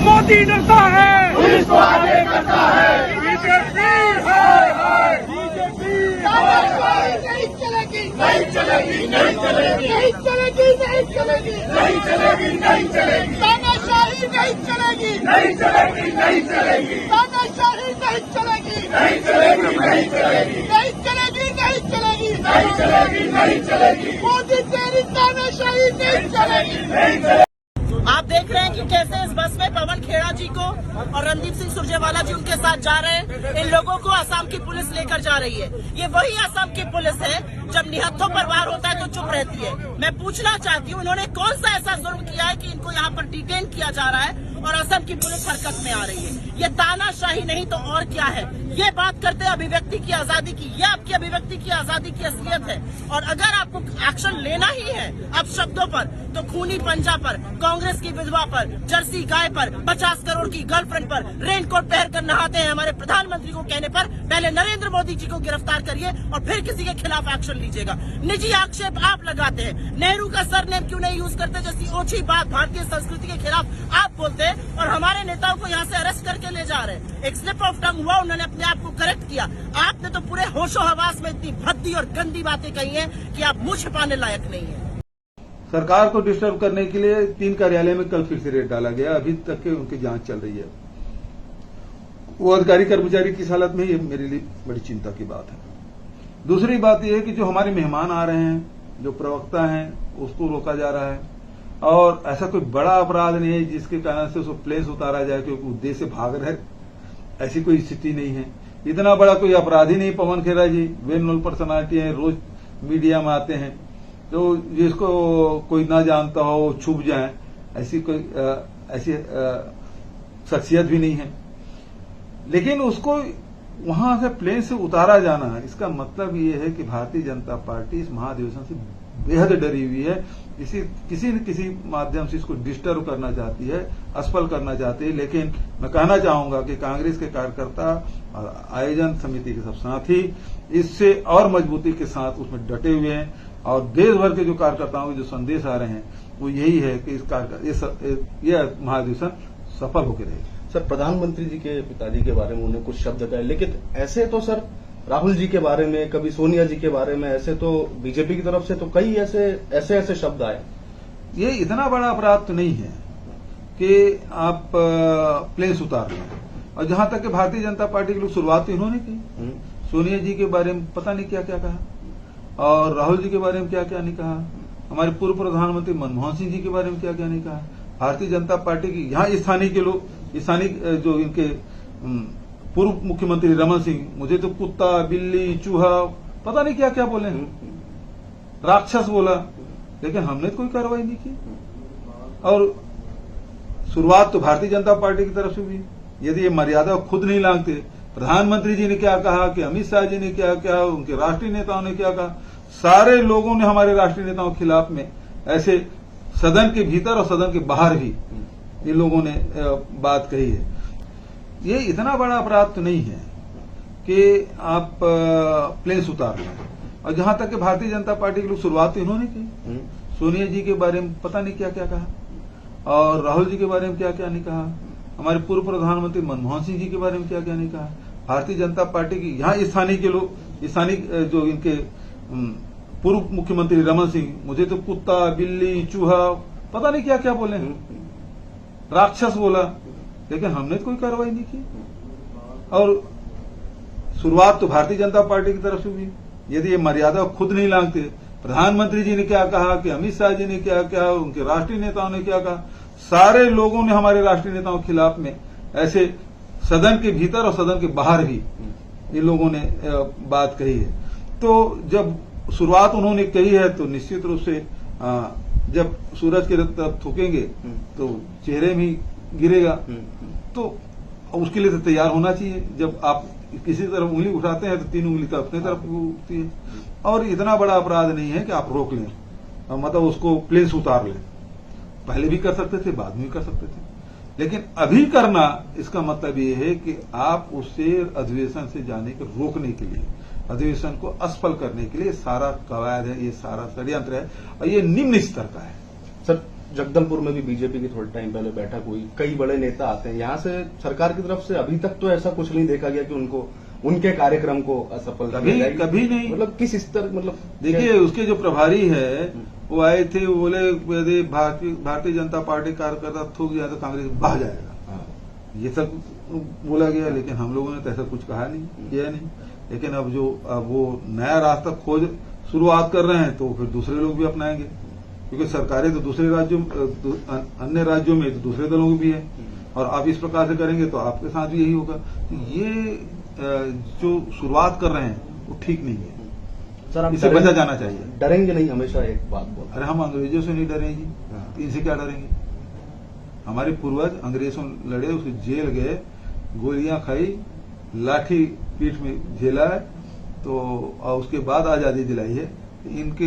मोदी डरता है, पुलिस को आगे करता है। बीजेपी हाय हाय, नहीं चलेगी, नहीं चलेगी, नहीं चलेगी, नहीं चलेगी, नहीं चलेगी, नहीं चलेगी, नहीं चलेगी, तानाशाही नहीं चलेगी, नहीं चलेगी, नहीं चलेगी, तानाशाही नहीं चलेगी, नहीं चलेगी, नहीं चलेगी, नहीं चलेगी, नहीं चलेगी, नहीं चलेगी, नहीं चलेगी, मोदी तेरी तानाशाही नहीं चलेगी। नहीं चलेगी। आप देख रहे हैं कि कैसे इस बस में पवन खेड़ा जी को और रणदीप सिंह सुरजेवाला जी उनके साथ जा रहे हैं। इन लोगों को असम की पुलिस लेकर जा रही है। ये वही असम की पुलिस है जब निहत्थों पर वार होता है तो चुप रहती है। मैं पूछना चाहती हूँ इन्होंने कौन सा ऐसा जुर्म किया है कि इनको यहाँ पर डिटेन किया जा रहा है और असम की पुलिस हरकत में आ रही है। ये तानाशाही नहीं तो और क्या है। ये बात करते हैं अभिव्यक्ति की आजादी की। ये आपकी अभिव्यक्ति की आजादी की असलियत है। और अगर आपको एक्शन लेना ही है अब शब्दों पर तो खूनी पंजा पर, कांग्रेस की विधवा पर, जर्सी गाय पर, 50 करोड़ की गर्लफ्रेंड पर, रेनकोट पहनकर नहाते हैं हमारे प्रधानमंत्री को कहने पर पहले नरेंद्र मोदी जी को गिरफ्तार करिए और फिर किसी के खिलाफ एक्शन लीजिएगा। निजी आक्षेप आप लगाते हैं। नेहरू का सरनेम क्यों नहीं यूज करते जैसी ओछी बात भारतीय संस्कृति के खिलाफ आप बोलते हैं और हमारे नेताओं को यहाँ से अरेस्ट करके ले जा रहे हैं। एक स्लिप ऑफ टंग हुआ, उन्होंने अपने आप को करेक्ट किया। आपने तो पूरे होशो हवास में इतनी भद्दी और गंदी बातें कही हैं कि आप मुंह छिपाने लायक नहीं है। सरकार को डिस्टर्ब करने के लिए 3 कार्यालय में कल फिर से रेड डाला गया। अभी तक के उनकी जांच चल रही है। वो अधिकारी कर्मचारी किस हालत में, ये मेरे लिए बड़ी चिंता की बात है। दूसरी बात यह है कि जो हमारे मेहमान आ रहे हैं, जो प्रवक्ता हैं, उसको रोका जा रहा है। और ऐसा कोई बड़ा अपराध नहीं है जिसके कारण से उसको प्लेन से उतारा जाए क्योंकि उद्देश्य से भाग रहे, ऐसी कोई स्थिति नहीं है। इतना बड़ा कोई अपराध ही नहीं पवन खेड़ा जी, वेल नोन पर्सनालिटी है, रोज मीडिया में आते हैं। तो जिसको कोई ना जानता हो छुप जाए, ऐसी कोई ऐसी शख्सियत भी नहीं है। लेकिन उसको वहां से प्लेन से उतारा जाना है, इसका मतलब ये है कि भारतीय जनता पार्टी इस महाधिवेशन से बेहद डरी हुई है। किसी न किसी माध्यम से इसको डिस्टर्ब करना चाहती है, असफल करना चाहती है। लेकिन मैं कहना चाहूंगा कि कांग्रेस के कार्यकर्ता और आयोजन समिति के सब साथी इससे और मजबूती के साथ उसमें डटे हुए हैं। और देश भर के जो कार्यकर्ताओं के जो संदेश आ रहे हैं वो यही है कि यह महाधिवेशन सफल होकर रहेगा। सर, प्रधानमंत्री जी के पिताजी के बारे में उन्हें कुछ शब्द कहे, लेकिन ऐसे तो सर राहुल जी के बारे में, कभी सोनिया जी के बारे में, ऐसे तो बीजेपी की तरफ से तो कई ऐसे शब्द आए। ये इतना बड़ा अपराध तो नहीं है कि आप प्लेन से उतार लें। और जहां तक कि भारतीय जनता पार्टी के लोग शुरुआत तो इन्होंने की। सोनिया जी के बारे में पता नहीं क्या क्या कहा और राहुल जी के बारे में क्या क्या नहीं कहा। हमारे पूर्व प्रधानमंत्री मनमोहन सिंह जी के बारे में क्या क्या नहीं कहा। भारतीय जनता पार्टी की यहाँ स्थानीय के लोग, स्थानीय जो इनके पूर्व मुख्यमंत्री रमन सिंह, मुझे तो कुत्ता, बिल्ली, चूहा, पता नहीं क्या क्या बोले हैं, राक्षस बोला। लेकिन हमने तो कोई कार्रवाई नहीं की। और शुरुआत तो भारतीय जनता पार्टी की तरफ से हुई। यदि ये मर्यादा खुद नहीं लांघते, प्रधानमंत्री जी ने क्या कहा कि अमित शाह जी ने क्या क्या, उनके राष्ट्रीय नेताओं ने क्या कहा, सारे लोगों ने हमारे राष्ट्रीय नेताओं के खिलाफ में ऐसे सदन के भीतर और सदन के बाहर भी ये लोगों ने बात कही है। ये इतना बड़ा अपराध तो नहीं है कि आप प्लेन से उतार लें। और जहां तक कि भारतीय जनता पार्टी के लोग शुरुआत तो इन्होंने की। सोनिया जी के बारे में पता नहीं क्या क्या कहा और राहुल जी के बारे में क्या क्या नहीं कहा। हमारे पूर्व प्रधानमंत्री मनमोहन सिंह जी के बारे में क्या क्या नहीं कहा। भारतीय जनता पार्टी की यहाँ स्थानीय के लोग, स्थानीय जो इनके पूर्व मुख्यमंत्री रमन सिंह, मुझे तो कुत्ता, बिल्ली, चूहा, पता नहीं क्या क्या बोले हैं, राक्षस बोला। लेकिन हमने तो कोई कार्रवाई नहीं की। और शुरुआत तो भारतीय जनता पार्टी की तरफ से हुई। यदि ये मर्यादा खुद नहीं लांघते, प्रधानमंत्री जी ने क्या कहा कि अमित शाह जी ने क्या क्या, उनके राष्ट्रीय नेताओं ने क्या कहा, सारे लोगों ने हमारे राष्ट्रीय नेताओं के खिलाफ में ऐसे सदन के भीतर और सदन के बाहर भी ये लोगों ने बात कही है। तो जब शुरुआत उन्होंने कही है तो निश्चित रूप से जब सूरज की तरफ थूकेंगे तो चेहरे में गिरेगा। तो उसके लिए तो तैयार होना चाहिए। जब आप किसी तरफ उंगली उठाते हैं तो 3 उंगली तो अपने तरफ उठती है। और इतना बड़ा अपराध नहीं है कि आप रोक लें, मतलब उसको प्लेन से उतार लें। पहले भी कर सकते थे, बाद में भी कर सकते थे। लेकिन अभी करना, इसका मतलब ये है कि आप उससे अधिवेशन से जाने को रोकने के लिए, अधिवेशन को असफल करने के लिए सारा कवायद है, ये सारा षड्यंत्र है और ये निम्न स्तर का है। सर, जगदलपुर में भी बीजेपी की थोड़े टाइम पहले बैठक हुई, कई बड़े नेता आते हैं यहाँ से। सरकार की तरफ से अभी तक तो ऐसा कुछ नहीं देखा गया कि उनको उनके कार्यक्रम को असफल कभी नहीं। मतलब किस स्तर, मतलब देखिए उसके जो प्रभारी है वो आए थे, वो बोले यदि भारतीय जनता पार्टी कार्यकर्ता थूक जाए तो कांग्रेस बह जाएगा, ये सब बोला गया। लेकिन हम लोगों ने तो ऐसा कुछ कहा नहीं, किया नहीं। लेकिन अब वो नया रास्ता खोज शुरुआत कर रहे हैं तो फिर दूसरे लोग भी अपनाएंगे, क्योंकि सरकारें तो दूसरे राज्यों अन्य राज्यों में तो दूसरे दलों की भी है, और आप इस प्रकार से करेंगे तो आपके साथ भी यही होगा। तो ये जो शुरुआत कर रहे हैं वो ठीक नहीं है सर। इसे बचा जाना चाहिए। डरेंगे नहीं, हमेशा एक बात बोल। अरे हम अंग्रेजों से नहीं डरे जी, इनसे क्या डरेंगे? हमारे पूर्वज अंग्रेजों लड़े, उसके जेल गए, गोलियां खाई, लाठी पीठ में झेला है, तो उसके बाद आजादी दिलाई है। इनके